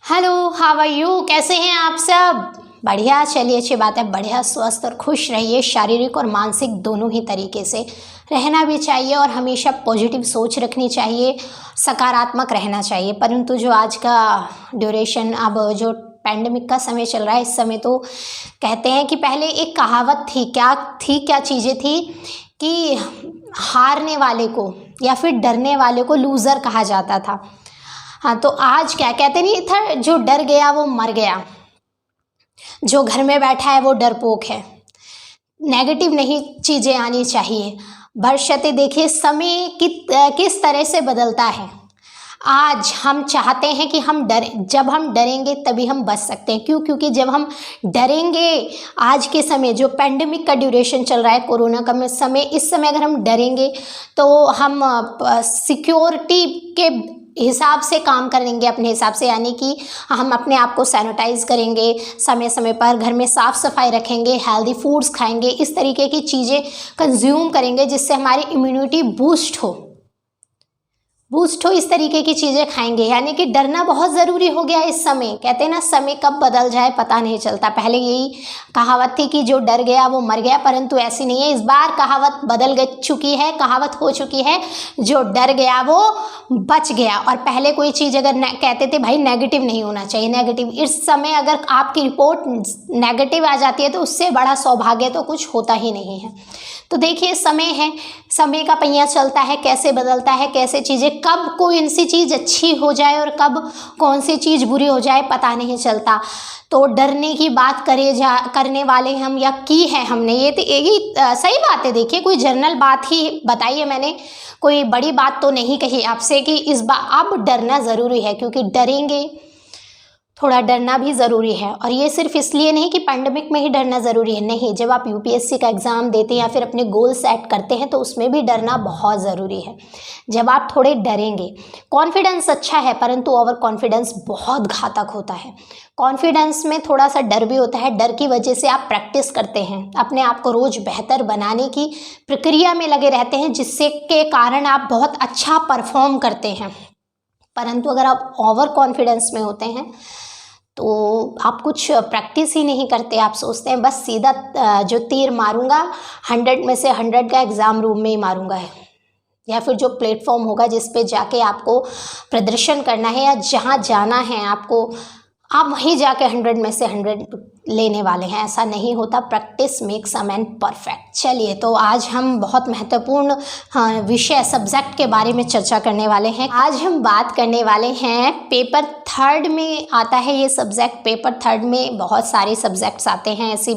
Hello, how are you? कैसे हैं आप सब? बढ़िया, चलिए अच्छी बात है। बढ़िया स्वस्थ और खुश रहिए, शारीरिक और मानसिक दोनों ही तरीके से रहना भी चाहिए और हमेशा पॉजिटिव सोच रखनी चाहिए, सकारात्मक रहना चाहिए। परंतु जो आज का ड्यूरेशन, अब जो पैंडेमिक का समय चल रहा है, इस समय तो कहते हैं कि पहले एक कहावत थी, क्या चीज़ें थी कि हारने वाले को या फिर डरने वाले को लूज़र कहा जाता था। हाँ, तो आज क्या कहते नहीं था, जो डर गया वो मर गया, जो घर में बैठा है वो डरपोक है। नेगेटिव नहीं चीज़ें आनी चाहिए। बशर्ते देखिए समय किस तरह से बदलता है। आज हम चाहते हैं कि हम डरें, जब हम डरेंगे तभी हम बच सकते हैं। क्यों? क्योंकि जब हम डरेंगे, आज के समय जो पैंडेमिक का ड्यूरेशन चल रहा है, कोरोना का समय, इस समय अगर हम डरेंगे तो हम सिक्योरिटी के हिसाब से काम करेंगे, अपने हिसाब से, यानी कि हम अपने आप को सैनिटाइज करेंगे, समय समय पर घर में साफ़ सफाई रखेंगे, हेल्दी फूड्स खाएंगे, इस तरीके की चीज़ें कंज्यूम करेंगे जिससे हमारी इम्यूनिटी बूस्ट हो, इस तरीके की चीज़ें खाएंगे। यानी कि डरना बहुत ज़रूरी हो गया इस समय। कहते हैं ना, समय कब बदल जाए पता नहीं चलता। पहले यही कहावत थी कि जो डर गया वो मर गया, परंतु ऐसी नहीं है। इस बार कहावत बदल चुकी है, कहावत हो चुकी है, जो डर गया वो बच गया। और पहले कोई चीज़ अगर कहते थे भाई नेगेटिव नहीं होना चाहिए, नेगेटिव, इस समय अगर आपकी रिपोर्ट नेगेटिव आ जाती है तो उससे बड़ा सौभाग्य तो कुछ होता ही नहीं है। तो देखिए, समय है, समय का पहिया चलता है, कैसे बदलता है, कैसे चीज़ें, कब कोई सी चीज़ अच्छी हो जाए और कब कौन सी चीज़ बुरी हो जाए पता नहीं चलता। तो डरने की बात करने वाले हम या की है हमने, ये तो यही सही बात है। देखिए, कोई जनरल बात ही बताई है मैंने, कोई बड़ी बात तो नहीं कही आपसे कि इस बार अब डरना ज़रूरी है, क्योंकि डरेंगे, थोड़ा डरना भी ज़रूरी है। और ये सिर्फ इसलिए नहीं कि पैंडेमिक में ही डरना ज़रूरी है, नहीं, जब आप यूपीएससी का एग्ज़ाम देते हैं या फिर अपने गोल सेट करते हैं तो उसमें भी डरना बहुत ज़रूरी है। जब आप थोड़े डरेंगे, कॉन्फिडेंस अच्छा है परंतु ओवर कॉन्फिडेंस बहुत घातक होता है। कॉन्फिडेंस में थोड़ा सा डर भी होता है, डर की वजह से आप प्रैक्टिस करते हैं, अपने आप को रोज़ बेहतर बनाने की प्रक्रिया में लगे रहते हैं, जिससे के कारण आप बहुत अच्छा परफॉर्म करते हैं। परंतु अगर आप ओवर कॉन्फिडेंस में होते हैं तो आप कुछ प्रैक्टिस ही नहीं करते। आप सोचते हैं बस सीधा जो तीर मारूंगा 100 में से 100 का एग्ज़ाम रूम में ही मारूंगा है, या फिर जो प्लेटफॉर्म होगा जिस पे जाके आपको प्रदर्शन करना है या जहाँ जाना है आपको, आप वहीं जाके 100 में से 100 लेने वाले हैं। ऐसा नहीं होता। Practice makes a man perfect. चलिए, तो आज हम बहुत महत्वपूर्ण विषय, सब्जेक्ट के बारे में चर्चा करने वाले हैं। आज हम बात करने वाले हैं, पेपर 3 में आता है ये सब्जेक्ट। पेपर 3 में बहुत सारे सब्जेक्ट्स आते हैं, ऐसी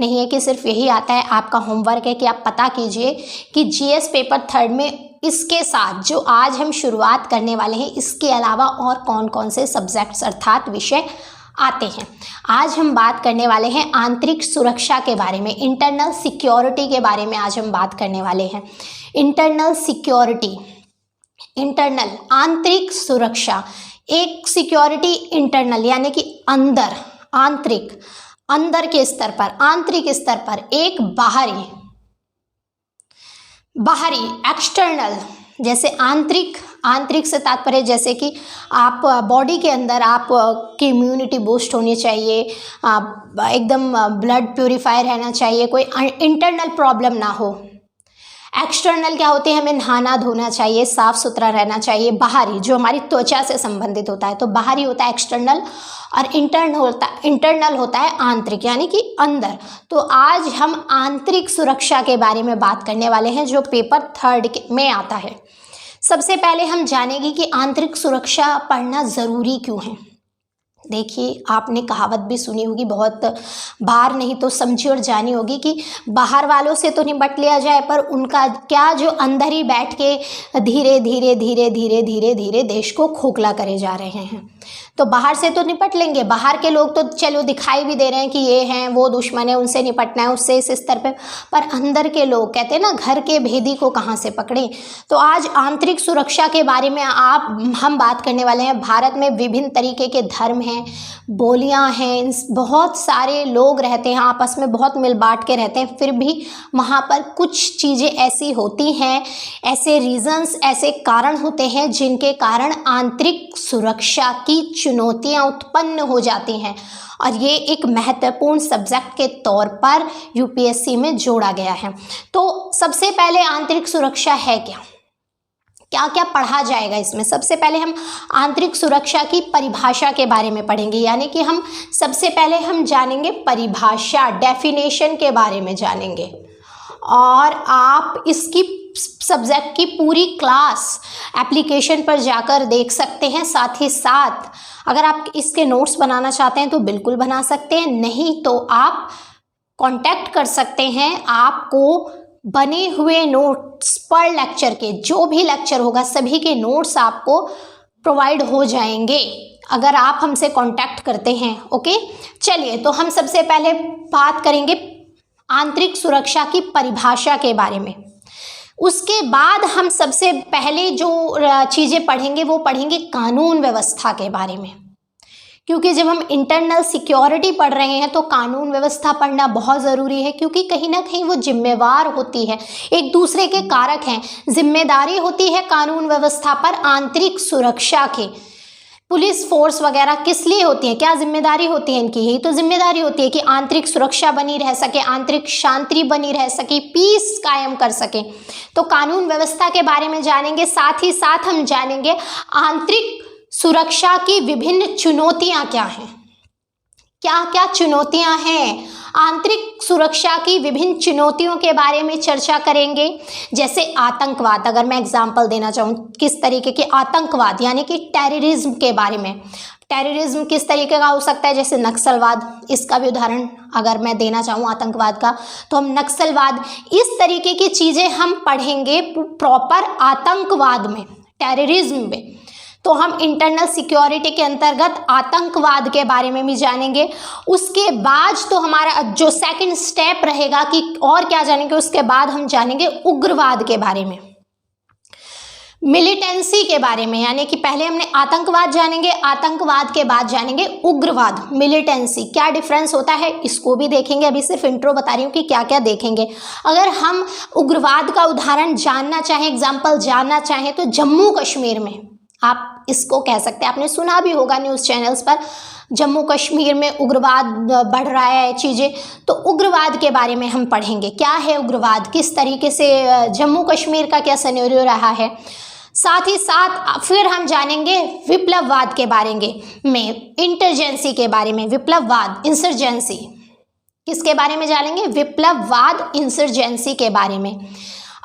नहीं है कि सिर्फ यही आता है। आपका होमवर्क है कि आप पता कीजिए कि जीएस पेपर 3 में इसके साथ जो आज हम शुरुआत करने वाले हैं, इसके अलावा और कौन कौन से सब्जेक्ट्स अर्थात विषय आते हैं। आज हम बात करने वाले हैं आंतरिक सुरक्षा के बारे में, इंटरनल सिक्योरिटी के बारे में आज हम बात करने वाले हैं। इंटरनल सिक्योरिटी, इंटरनल आंतरिक सुरक्षा, एक सिक्योरिटी इंटरनल यानी कि अंदर, आंतरिक, अंदर के स्तर पर, आंतरिक स्तर पर, एक बाहरी एक्सटर्नल, जैसे आंतरिक से तात्पर्य जैसे कि आप बॉडी के अंदर आप की इम्यूनिटी बूस्ट होनी चाहिए, एकदम ब्लड प्यूरिफायर रहना चाहिए, कोई इंटरनल प्रॉब्लम ना हो। एक्सटर्नल क्या होते हैं, हमें नहाना धोना चाहिए, साफ सुथरा रहना चाहिए। बाहरी जो हमारी त्वचा से संबंधित होता है, तो बाहरी होता है एक्सटर्नल, और इंटरनल होता है आंतरिक, यानी कि अंदर। तो आज हम आंतरिक सुरक्षा के बारे में बात करने वाले हैं, जो पेपर 3 में आता है। सबसे पहले हम जानेंगे कि आंतरिक सुरक्षा पढ़ना ज़रूरी क्यों है। देखिए, आपने कहावत भी सुनी होगी बहुत बार, नहीं तो समझी और जानी होगी कि बाहर वालों से तो निपट लिया जाए, पर उनका क्या, जो अंदर ही बैठ के धीरे धीरे धीरे धीरे धीरे धीरे देश को खोखला करे जा रहे हैं। तो बाहर से तो निपट लेंगे, बाहर के लोग तो चलो दिखाई भी दे रहे हैं कि ये हैं, वो दुश्मन है, उनसे निपटना है, उससे इस स्तर पे, पर अंदर के लोग, कहते हैं ना, घर के भेदी को कहाँ से पकड़ें। तो आज आंतरिक सुरक्षा के बारे में हम बात करने वाले हैं। भारत में विभिन्न तरीके के धर्म हैं, बोलियां हैं, बहुत सारे लोग रहते हैं, आपस में बहुत मिल बांट के रहते हैं, फिर भी वहाँ पर कुछ चीज़ें ऐसी होती हैं, ऐसे रीजंस, ऐसे कारण होते हैं जिनके कारण आंतरिक सुरक्षा की की चुनौतियां उत्पन्न हो जाती हैं और ये एक महत्वपूर्ण सब्जेक्ट के तौर पर यूपीएससी में जोड़ा गया है। तो सबसे पहले आंतरिक सुरक्षा है क्या, क्या क्या पढ़ा जाएगा इसमें। सबसे पहले हम आंतरिक सुरक्षा की परिभाषा के बारे में पढ़ेंगे, यानी कि हम सबसे पहले हम जानेंगे परिभाषा, डेफिनेशन के बारे में जानेंगे। और आप इसकी सब्जेक्ट की पूरी क्लास एप्लीकेशन पर जाकर देख सकते हैं। साथ ही साथ अगर आप इसके नोट्स बनाना चाहते हैं तो बिल्कुल बना सकते हैं, नहीं तो आप कांटेक्ट कर सकते हैं। आपको बने हुए नोट्स पर लेक्चर के, जो भी लेक्चर होगा सभी के नोट्स आपको प्रोवाइड हो जाएंगे अगर आप हमसे कांटेक्ट करते हैं। ओके, चलिए तो हम सबसे पहले बात करेंगे आंतरिक सुरक्षा की परिभाषा के बारे में। उसके बाद हम सबसे पहले जो चीज़ें पढ़ेंगे वो पढ़ेंगे कानून व्यवस्था के बारे में, क्योंकि जब हम इंटरनल सिक्योरिटी पढ़ रहे हैं तो कानून व्यवस्था पढ़ना बहुत ज़रूरी है, क्योंकि कहीं ना कहीं वो जिम्मेवार होती है, एक दूसरे के कारक हैं। जिम्मेदारी होती है कानून व्यवस्था पर आंतरिक सुरक्षा के। पुलिस फोर्स वगैरह किस लिए होती है, क्या जिम्मेदारी होती है इनकी? यही तो जिम्मेदारी होती है कि आंतरिक सुरक्षा बनी रह सके, आंतरिक शांति बनी रह सके, पीस कायम कर सके। तो कानून व्यवस्था के बारे में जानेंगे। साथ ही साथ हम जानेंगे आंतरिक सुरक्षा की विभिन्न चुनौतियां क्या हैं, क्या क्या चुनौतियां हैं। आंतरिक सुरक्षा की विभिन्न चुनौतियों के बारे में चर्चा करेंगे। जैसे आतंकवाद, अगर मैं एग्जांपल देना चाहूँ किस तरीके के आतंकवाद, यानी कि टेररिज्म के बारे में। टेररिज्म किस तरीके का हो सकता है, जैसे नक्सलवाद, इसका भी उदाहरण अगर मैं देना चाहूँ आतंकवाद का, तो हम नक्सलवाद, इस तरीके की चीज़ें हम पढ़ेंगे प्रॉपर आतंकवाद में, टेररिज्म में। तो हम इंटरनल सिक्योरिटी के अंतर्गत आतंकवाद के बारे में भी जानेंगे। उसके बाद तो हमारा जो सेकंड स्टेप रहेगा कि और क्या जानेंगे, उसके बाद हम जानेंगे उग्रवाद के बारे में, मिलिटेंसी के बारे में। यानी कि पहले हमने आतंकवाद जानेंगे, आतंकवाद के बाद जानेंगे उग्रवाद, मिलिटेंसी, क्या डिफरेंस होता है इसको भी देखेंगे। अभी सिर्फ इंट्रो बता रही हूँ कि क्या क्या देखेंगे। अगर हम उग्रवाद का उदाहरण जानना चाहें, एग्जाम्पल जानना चाहें, तो जम्मू कश्मीर में आप इसको कह सकते हैं, आपने सुना भी होगा न्यूज़ चैनल्स पर, जम्मू कश्मीर में उग्रवाद बढ़ रहा है चीज़ें। तो उग्रवाद के बारे में हम पढ़ेंगे, क्या है उग्रवाद, किस तरीके से जम्मू कश्मीर का क्या सिनेरियो रहा है। साथ ही साथ फिर हम जानेंगे विप्लववाद के बारे में, इंसर्जेंसी के बारे में। विप्लववाद, इंसर्जेंसी, किसके बारे में जानेंगे, विप्लववाद, इंसर्जेंसी के बारे में।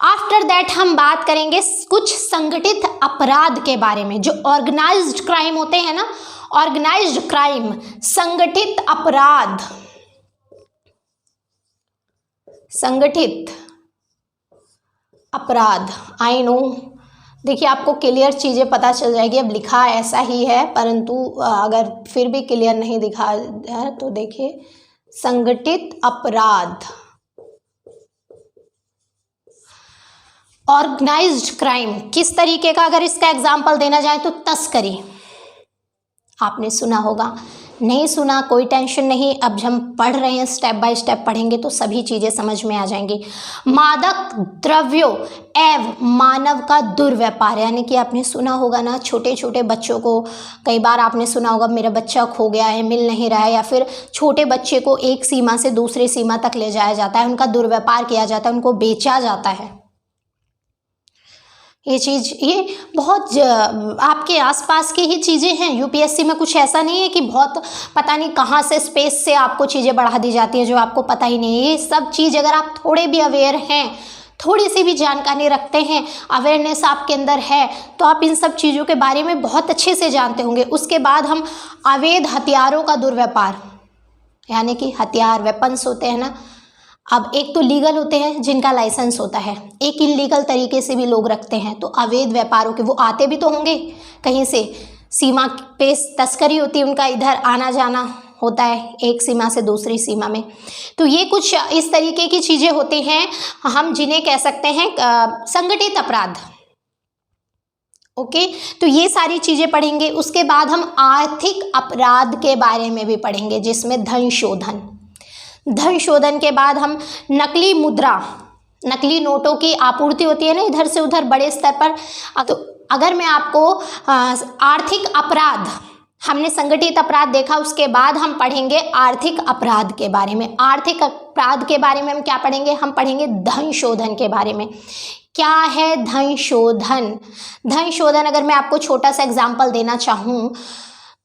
आफ्टर दैट हम बात करेंगे कुछ संगठित अपराध के बारे में, जो ऑर्गेनाइज्ड क्राइम होते हैं ना, ऑर्गेनाइज्ड क्राइम, संगठित अपराध, संगठित अपराध। आई नो, देखिए आपको क्लियर चीज़ें पता चल जाएगी। अब लिखा ऐसा ही है, परंतु अगर फिर भी क्लियर नहीं दिखा है तो देखिए, संगठित अपराध, ऑर्गेनाइज्ड क्राइम किस तरीके का, अगर इसका एग्जाम्पल देना जाए तो तस्करी, आपने सुना होगा, नहीं सुना कोई टेंशन नहीं, अब हम पढ़ रहे हैं स्टेप बाय स्टेप पढ़ेंगे तो सभी चीज़ें समझ में आ जाएंगी। मादक द्रव्यों एवं मानव का दुर्व्यापार, यानी कि आपने सुना होगा ना, छोटे छोटे बच्चों को, कई बार आपने सुना होगा मेरा बच्चा खो गया है, मिल नहीं रहा है, या फिर छोटे बच्चे को एक सीमा से दूसरी सीमा तक ले जाया जाता है, उनका दुर्व्यापार किया जाता है, उनको बेचा जाता है। ये चीज़, ये बहुत आपके आसपास की ही चीज़ें हैं। यूपीएससी में कुछ ऐसा नहीं है कि बहुत पता नहीं कहाँ से स्पेस से आपको चीज़ें बढ़ा दी जाती हैं जो आपको पता ही नहीं है। ये सब चीज़ अगर आप थोड़े भी अवेयर हैं, थोड़ी सी भी जानकारी रखते हैं, अवेयरनेस आपके अंदर है, तो आप इन सब चीज़ों के बारे में बहुत अच्छे से जानते होंगे। उसके बाद हम अवैध हथियारों का दुर्व्यापार, यानी कि हथियार, वेपन्स होते हैं ना, अब एक तो लीगल होते हैं जिनका लाइसेंस होता है, एक इनलीगल तरीके से भी लोग रखते हैं। तो अवैध व्यापारों के, वो आते भी तो होंगे कहीं से, सीमा पे तस्करी होती है, उनका इधर आना जाना होता है एक सीमा से दूसरी सीमा में। तो ये कुछ इस तरीके की चीज़ें होती हैं, हम जिन्हें कह सकते हैं संगठित अपराध। ओके, तो ये सारी चीज़ें पढ़ेंगे। उसके बाद हम आर्थिक अपराध के बारे में भी पढ़ेंगे, जिसमें धन शोधन, धन शोधन के बाद हम नकली मुद्रा, नकली नोटों की आपूर्ति होती है ना इधर से उधर बड़े स्तर पर। तो अगर मैं आपको आर्थिक अपराध हमने संगठित अपराध देखा, उसके बाद हम पढ़ेंगे आर्थिक अपराध के बारे में। आर्थिक अपराध के बारे में हम क्या पढ़ेंगे? हम पढ़ेंगे धन शोधन के बारे में। क्या है धन शोधन? धन शोधन अगर मैं आपको छोटा सा एग्जाम्पल देना चाहूँ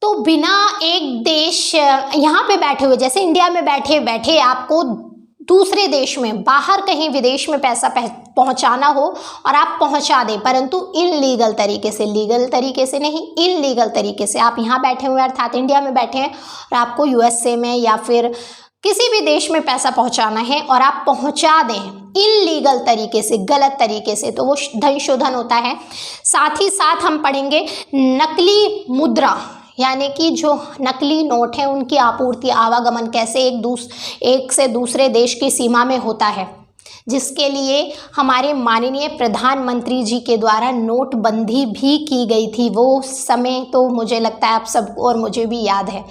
तो बिना एक देश यहाँ पे बैठे हुए, जैसे इंडिया में बैठे बैठे आपको दूसरे देश में, बाहर कहीं विदेश में पैसा पहुंचाना हो और आप पहुंचा दें, परंतु इनलीगल तरीके से, लीगल तरीके से नहीं, इनलीगल तरीके से आप यहाँ बैठे हुए अर्थात इंडिया में बैठे हैं और आपको यूएसए में या फिर किसी भी देश में पैसा पहुंचाना है और आप पहुंचा दें इनलीगल तरीके से, गलत तरीके से, तो वो धन शोधन होता है। साथ ही साथ हम पढ़ेंगे नकली मुद्रा, यानी कि जो नकली नोट है उनकी आपूर्ति आवागमन कैसे एक से दूसरे देश की सीमा में होता है, जिसके लिए हमारे माननीय प्रधानमंत्री जी के द्वारा नोटबंदी भी की गई थी। वो समय तो मुझे लगता है आप सबको और मुझे भी याद है,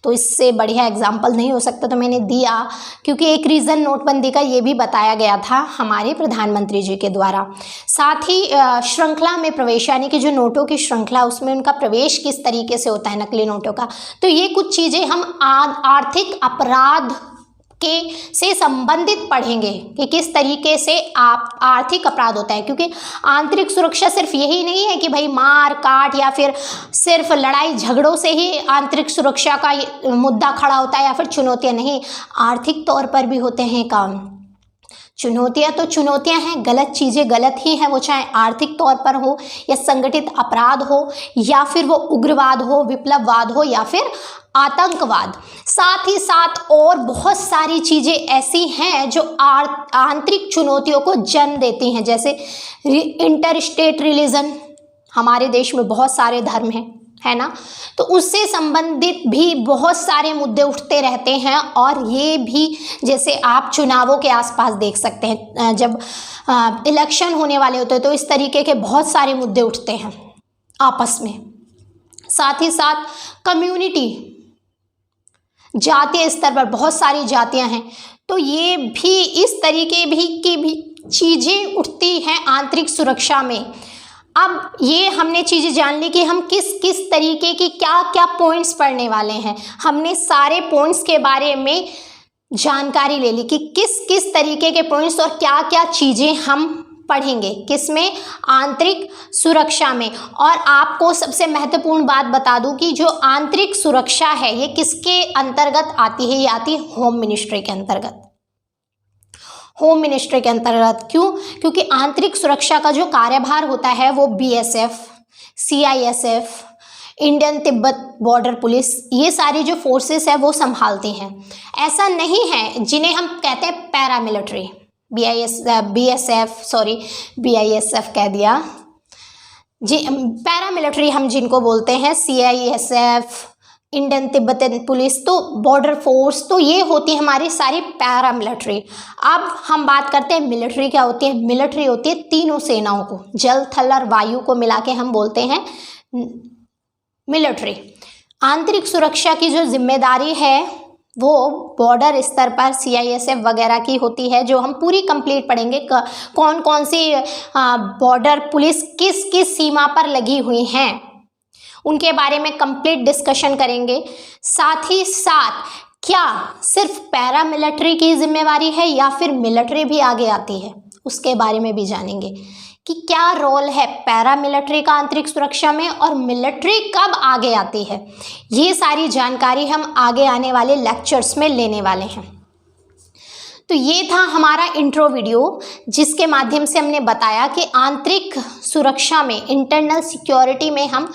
तो इससे बढ़िया एग्जाम्पल नहीं हो सकता, तो मैंने दिया क्योंकि एक रीज़न नोटबंदी का ये भी बताया गया था हमारे प्रधानमंत्री जी के द्वारा। साथ ही श्रृंखला में प्रवेश, यानी कि जो नोटों की श्रृंखला, उसमें उनका प्रवेश किस तरीके से होता है नकली नोटों का, तो ये कुछ चीज़ें हम आर्थिक अपराध के से संबंधित पढ़ेंगे कि किस तरीके से आप आर्थिक अपराध होता है। क्योंकि आंतरिक सुरक्षा सिर्फ यही नहीं है कि भाई मार काट या फिर सिर्फ लड़ाई झगड़ों से ही आंतरिक सुरक्षा का मुद्दा खड़ा होता है या फिर चुनौतियां, नहीं, आर्थिक तौर पर भी होते हैं काम। चुनौतियां तो चुनौतियां हैं, गलत चीज़ें गलत ही हैं, वो चाहे आर्थिक तौर पर हो या संगठित अपराध हो या फिर वो उग्रवाद हो, विप्लववाद हो या फिर आतंकवाद। साथ ही साथ और बहुत सारी चीज़ें ऐसी हैं जो आंतरिक चुनौतियों को जन्म देती हैं, जैसे इंटर स्टेट रिलीजन, हमारे देश में बहुत सारे धर्म हैं, है ना, तो उससे संबंधित भी बहुत सारे मुद्दे उठते रहते हैं। और ये भी जैसे आप चुनावों के आसपास देख सकते हैं, जब इलेक्शन होने वाले होते हैं तो इस तरीके के बहुत सारे मुद्दे उठते हैं आपस में। साथ ही साथ कम्युनिटी, जातीय स्तर पर बहुत सारी जातियां हैं, तो ये भी इस तरीके की भी चीज़ें उठती हैं आंतरिक सुरक्षा में। अब ये हमने चीज़ें जान ली कि हम किस किस तरीके की क्या क्या पॉइंट्स पढ़ने वाले हैं। हमने सारे पॉइंट्स के बारे में जानकारी ले ली कि किस किस तरीके के पॉइंट्स और क्या क्या चीज़ें हम पढ़ेंगे, किसमें, आंतरिक सुरक्षा में। और आपको सबसे महत्वपूर्ण बात बता दूं कि जो आंतरिक सुरक्षा है ये किसके अंतर्गत आती है? ये आती है होम मिनिस्ट्री के अंतर्गत। होम मिनिस्ट्री के अंतर्गत क्यों? क्योंकि आंतरिक सुरक्षा का जो कार्यभार होता है वो BSF, CISF, Indian Tibet border police, ये सारी जो फोर्सेस है वो संभालती हैं। ऐसा नहीं है जिन्हें हम कहते हैं पैरामिलिट्री, BISF कह दिया जी, पैरामिलिट्री हम जिनको बोलते हैं, CISF, इंडियन तिब्बतन पुलिस, तो बॉर्डर फोर्स, तो ये होती है हमारी सारी पैरामिलिट्री। अब हम बात करते हैं मिलिट्री क्या होती है। मिलिट्री होती है तीनों सेनाओं को, जल थल और वायु को मिला के हम बोलते हैं मिलिट्री। आंतरिक सुरक्षा की जो जिम्मेदारी है वो बॉर्डर स्तर पर CISF वगैरह की होती है, जो हम पूरी कंप्लीट पढ़ेंगे। कौन कौन सी बॉर्डर पुलिस किस किस सीमा पर लगी हुई हैं उनके बारे में कंप्लीट डिस्कशन करेंगे। साथ ही साथ क्या सिर्फ पैरामिलिट्री की जिम्मेवारी है या फिर मिलिट्री भी आगे आती है, उसके बारे में भी जानेंगे कि क्या रोल है पैरामिलिट्री का आंतरिक सुरक्षा में और मिलिट्री कब आगे आती है। ये सारी जानकारी हम आगे आने वाले लेक्चर्स में लेने वाले हैं। तो ये था हमारा इंट्रो वीडियो, जिसके माध्यम से हमने बताया कि आंतरिक सुरक्षा में, इंटरनल सिक्योरिटी में हम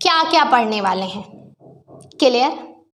क्या क्या पढ़ने वाले हैं। क्लियर?